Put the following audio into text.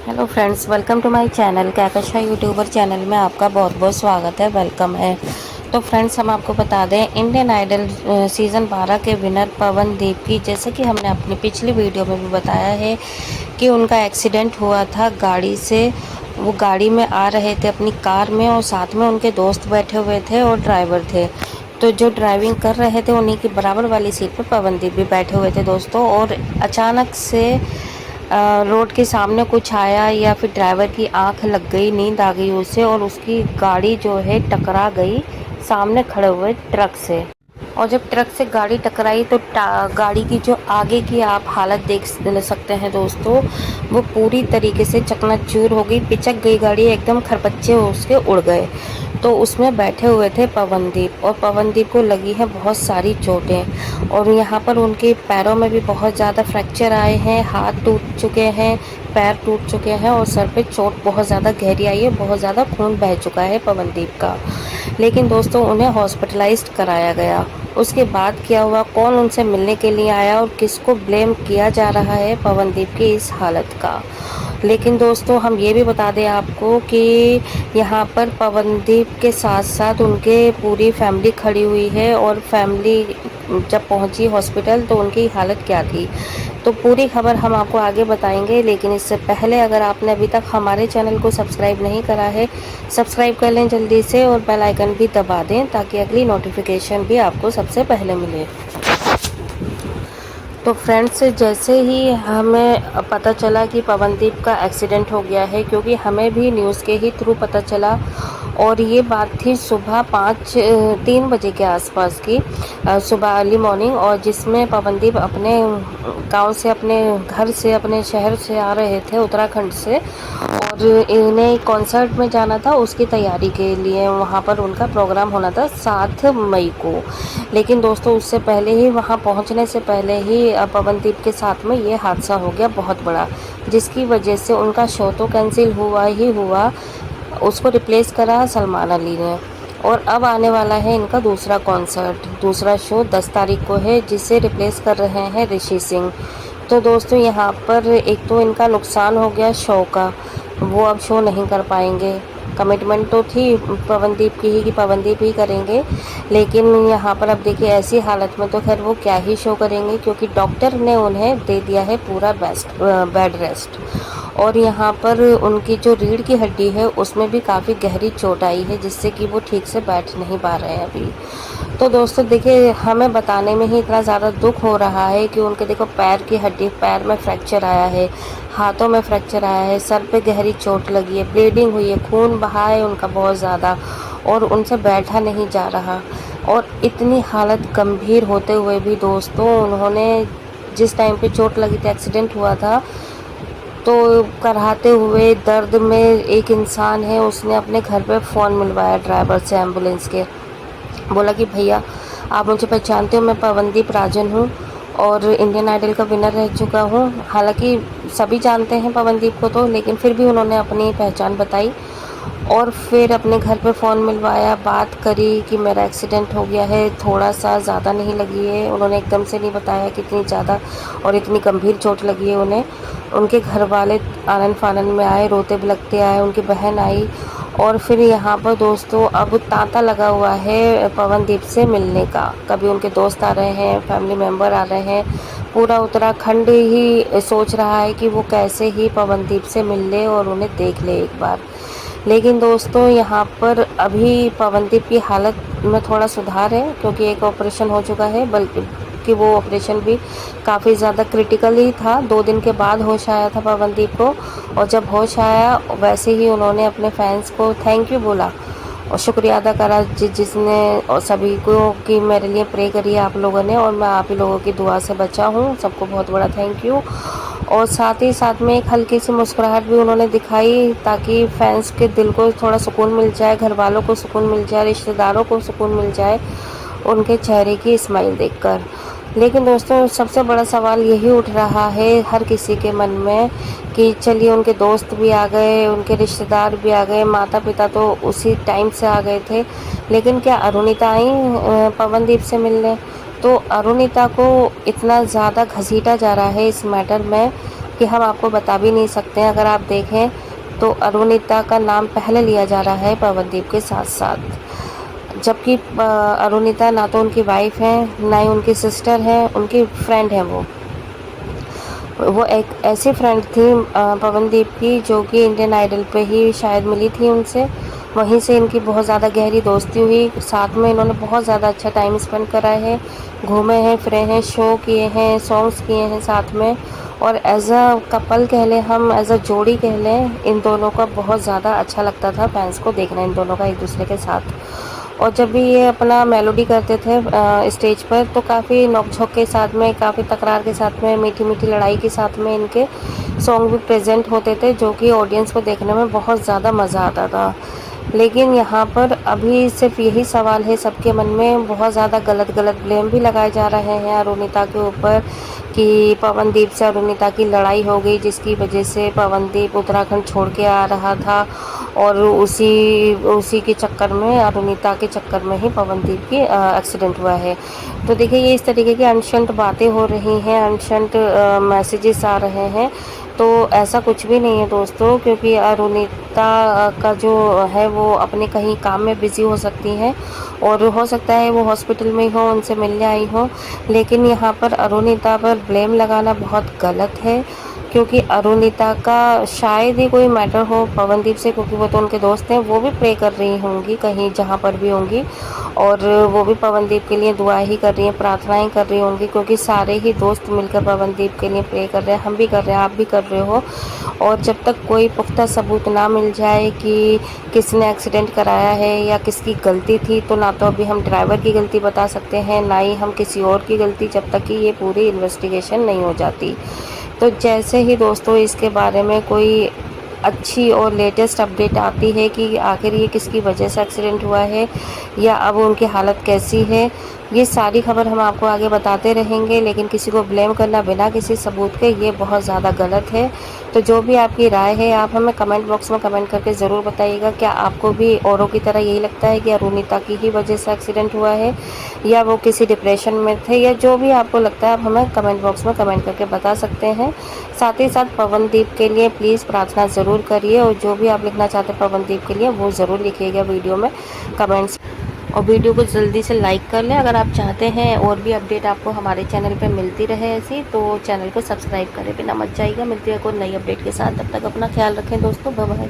Hello friends, welcome to my channel Kahkasha YouTuber channel में आपका बहुत बहुत स्वागत है, वेलकम है। तो फ्रेंड्स, हम आपको बता दें इंडियन आइडल सीज़न 12 के विनर पवनदीप की, जैसे कि हमने अपनी पिछली वीडियो में भी बताया है कि उनका एक्सीडेंट हुआ था गाड़ी से। वो गाड़ी में आ रहे थे अपनी कार में और साथ में उनके दोस्त बैठे हुए थे और ड्राइवर थे। तो जो ड्राइविंग कर रहे थे उन्हीं की बराबर वाली सीट पर पवनदीप भी बैठे हुए थे दोस्तों। और अचानक से रोड के सामने कुछ आया या फिर ड्राइवर की आंख लग गई, नींद आ गई उसे, और उसकी गाड़ी जो है टकरा गई सामने खड़े हुए ट्रक से। और जब ट्रक से गाड़ी टकराई तो गाड़ी की जो आगे की आप हालत देख सकते हैं दोस्तों, वो पूरी तरीके से चकनाचूर हो गई, पिचक गई गाड़ी, एकदम खरपच्चे उसके उड़ गए। तो उसमें बैठे हुए थे पवनदीप, और पवनदीप को लगी है बहुत सारी चोटें, और यहाँ पर उनके पैरों में भी बहुत ज़्यादा फ्रैक्चर आए हैं, हाथ टूट चुके हैं, पैर टूट चुके हैं, और सर पे चोट बहुत ज़्यादा गहरी आई है, बहुत ज़्यादा खून बह चुका है पवनदीप का। लेकिन दोस्तों उन्हें हॉस्पिटलाइज्ड कराया गया। उसके बाद क्या हुआ, कौन उनसे मिलने के लिए आया और किसको ब्लेम किया जा रहा है पवनदीप की इस हालत का। लेकिन दोस्तों हम ये भी बता दें आपको कि यहाँ पर पवनदीप के साथ साथ उनके पूरी फैमिली खड़ी हुई है, और फैमिली जब पहुँची हॉस्पिटल तो उनकी हालत क्या थी, तो पूरी खबर हम आपको आगे बताएंगे। लेकिन इससे पहले अगर आपने अभी तक हमारे चैनल को सब्सक्राइब नहीं करा है, सब्सक्राइब कर लें जल्दी से, और बेल आइकन भी दबा दें ताकि अगली नोटिफिकेशन भी आपको सबसे पहले मिले। तो फ्रेंड्स, जैसे ही हमें पता चला कि पवनदीप का एक्सीडेंट हो गया है, क्योंकि हमें भी न्यूज़ के ही थ्रू पता चला, और ये बात थी सुबह 3 बजे के आसपास की, सुबह अर्ली मॉर्निंग, और जिसमें पवनदीप अपने गांव से, अपने घर से, अपने शहर से आ रहे थे उत्तराखंड से, और इन्हें कॉन्सर्ट में जाना था, उसकी तैयारी के लिए वहाँ पर उनका प्रोग्राम होना था 7 मई को। लेकिन दोस्तों उससे पहले ही, वहाँ पहुँचने से पहले ही पवनदीप के साथ में ये हादसा हो गया बहुत बड़ा, जिसकी वजह से उनका शो तो कैंसिल हुआ ही हुआ, उसको रिप्लेस करा सलमान अली ने। और अब आने वाला है इनका दूसरा कॉन्सर्ट, दूसरा शो 10 तारीख को है, जिसे रिप्लेस कर रहे हैं ऋषि सिंह। तो दोस्तों यहाँ पर एक तो इनका नुकसान हो गया शो का, वो अब शो नहीं कर पाएंगे। कमिटमेंट तो थी पवनदीप की ही कि पवनदीप ही करेंगे, लेकिन यहाँ पर अब देखिए ऐसी हालत में तो खैर वो क्या ही शो करेंगे, क्योंकि डॉक्टर ने उन्हें दे दिया है पूरा बेड रेस्ट। और यहाँ पर उनकी जो रीढ़ की हड्डी है उसमें भी काफ़ी गहरी चोट आई है, जिससे कि वो ठीक से बैठ नहीं पा रहे हैं अभी। तो दोस्तों देखिए, हमें बताने में ही इतना ज़्यादा दुख हो रहा है कि उनके देखो पैर की हड्डी, पैर में फ्रैक्चर आया है, हाथों में फ्रैक्चर आया है, सर पे गहरी चोट लगी है, ब्लीडिंग हुई है, खून बहा है उनका बहुत ज़्यादा, और उनसे बैठा नहीं जा रहा। और इतनी हालत गंभीर होते हुए भी दोस्तों, उन्होंने जिस टाइम पे चोट लगी थी, एक्सीडेंट हुआ था, तो कराहते हुए दर्द में एक इंसान है, उसने अपने घर पे फ़ोन मिलवाया ड्राइवर से, एम्बुलेंस के, बोला कि भैया आप मुझे पहचानते हो, मैं पवनदीप राजन हूँ और इंडियन आइडल का विनर रह चुका हूँ। हालांकि सभी जानते हैं पवनदीप को तो, लेकिन फिर भी उन्होंने अपनी पहचान बताई, और फिर अपने घर पे फ़ोन मिलवाया, बात करी कि मेरा एक्सीडेंट हो गया है, थोड़ा सा ज़्यादा नहीं लगी है, उन्होंने एकदम से नहीं बताया कि इतनी ज़्यादा और इतनी गंभीर चोट लगी है उन्हें। उनके घर वाले आनन फानन में आए, रोते बिलखते आए, उनकी बहन आई, और फिर यहाँ पर दोस्तों अब तांता लगा हुआ है पवनदीप से मिलने का। कभी उनके दोस्त आ रहे हैं, फैमिली मेम्बर आ रहे हैं, पूरा उत्तराखंड ही सोच रहा है कि वो कैसे ही पवनदीप से मिल ले और उन्हें देख ले एक बार। लेकिन दोस्तों यहाँ पर अभी पवनदीप की हालत में थोड़ा सुधार है, क्योंकि एक ऑपरेशन हो चुका है, बल्कि कि वो ऑपरेशन भी काफ़ी ज़्यादा क्रिटिकल ही था। 2 दिन के बाद होश आया था पवनदीप को, और जब होश आया वैसे ही उन्होंने अपने फैंस को थैंक यू बोला और शुक्रिया अदा करा, जिसने और सभी को, कि मेरे लिए प्रे करिए आप लोगों ने, और मैं आप ही लोगों की दुआ से बचा हूँ, सबको बहुत बड़ा थैंक यू। और साथ ही साथ में एक हल्की सी मुस्कुराहट भी उन्होंने दिखाई, ताकि फैंस के दिल को थोड़ा सुकून मिल जाए, घर वालों को सुकून मिल जाए, रिश्तेदारों को सुकून मिल जाए उनके चेहरे की स्माइल देखकर। लेकिन दोस्तों सबसे बड़ा सवाल यही उठ रहा है हर किसी के मन में कि चलिए उनके दोस्त भी आ गए, उनके रिश्तेदार भी आ गए, माता पिता तो उसी टाइम से आ गए थे, लेकिन क्या अरुणिता आई पवनदीप से मिलने? तो अरुणिता को इतना ज़्यादा घसीटा जा रहा है इस मैटर में, कि हम आपको बता भी नहीं सकते हैं। अगर आप देखें तो अरुणिता का नाम पहले लिया जा रहा है पवनदीप के साथ साथ, जबकि अरुणिता ना तो उनकी वाइफ है, ना ही उनकी सिस्टर है, उनकी फ्रेंड है। वो एक ऐसी फ्रेंड थी पवनदीप की, जो कि इंडियन आइडल पे ही शायद मिली थी उनसे। वहीं से इनकी बहुत ज़्यादा गहरी दोस्ती हुई, साथ में इन्होंने बहुत ज़्यादा अच्छा टाइम स्पेंड करा है, घूमे हैं, फिरे हैं, शो किए हैं, सॉन्ग्स किए हैं साथ में। और एज अ कपल कह लें, हम एज अ जोड़ी कह लें, इन दोनों का बहुत ज़्यादा अच्छा लगता था फैंस को देखना इन दोनों का एक दूसरे के साथ। और जब भी ये अपना मेलोडी करते थे स्टेज पर, तो काफ़ी नोक-झोंक के साथ में, काफ़ी तकरार के साथ में, मीठी-मीठी लड़ाई के साथ में इनके सॉन्ग भी प्रेजेंट होते थे, जो कि ऑडियंस को देखने में बहुत ज़्यादा मज़ा आता था। लेकिन यहाँ पर अभी सिर्फ यही सवाल है सबके मन में, बहुत ज़्यादा गलत ब्लेम भी लगाए जा रहे हैं अरुणिता के ऊपर कि पवनदीप से अरुणिता की लड़ाई हो गई, जिसकी वजह से पवनदीप उत्तराखंड छोड़ के आ रहा था, और उसी के चक्कर में, अरुणिता के चक्कर में ही पवनदीप की एक्सीडेंट हुआ है। तो देखिए, ये इस तरीके की अनशंट बातें हो रही हैं, अनशंट मैसेजेस आ रहे हैं। तो ऐसा कुछ भी नहीं है दोस्तों, क्योंकि अरुणिता का जो है वो अपने कहीं काम में बिज़ी हो सकती हैं, और हो सकता है वो हॉस्पिटल में हो, उनसे मिलने आई हो। लेकिन यहाँ पर अरुणिता पर ब्लेम लगाना बहुत गलत है, क्योंकि अरुणिता का शायद ही कोई मैटर हो पवनदीप से, क्योंकि वो तो उनके दोस्त हैं। वो भी प्रे कर रही होंगी कहीं, जहाँ पर भी होंगी, और वो भी पवनदीप के लिए दुआ ही कर रही हैं, प्रार्थनाएं कर रही होंगी, क्योंकि सारे ही दोस्त मिलकर पवनदीप के लिए प्रे कर रहे हैं। हम भी कर रहे हैं, आप भी कर रहे हो। और जब तक कोई पुख्ता सबूत ना मिल जाए कि किसने एक्सीडेंट कराया है या किसकी गलती थी, तो ना तो अभी हम ड्राइवर की गलती बता सकते हैं, ना ही हम किसी और की गलती, जब तक कि ये पूरी इन्वेस्टिगेशन नहीं हो जाती। तो जैसे ही दोस्तों इसके बारे में कोई अच्छी और लेटेस्ट अपडेट आती है कि आखिर ये किसकी वजह से एक्सीडेंट हुआ है या अब उनकी हालत कैसी है, ये सारी खबर हम आपको आगे बताते रहेंगे। लेकिन किसी को ब्लेम करना बिना किसी सबूत के, ये बहुत ज़्यादा गलत है। तो जो भी आपकी राय है, आप हमें कमेंट बॉक्स में कमेंट करके ज़रूर बताइएगा। क्या आपको भी औरों की तरह यही लगता है कि अरुणिता की ही वजह से एक्सीडेंट हुआ है, या वो किसी डिप्रेशन में थे, या जो भी आपको लगता है आप हमें कमेंट बॉक्स में कमेंट करके बता सकते हैं। साथ ही साथ पवनदीप के लिए प्लीज़ प्रार्थना ज़रूर करिए, और जो भी आप लिखना चाहते हैं पवनदीप के लिए वो ज़रूर लिखिएगा वीडियो में कमेंट्स। और वीडियो को जल्दी से लाइक कर लें अगर आप चाहते हैं और भी अपडेट आपको हमारे चैनल पे मिलती रहे ऐसी, तो चैनल को सब्सक्राइब करें बिना मत जाइएगा। मिलती है कोई नई अपडेट के साथ, तब तक अपना ख्याल रखें दोस्तों, बाय बाय।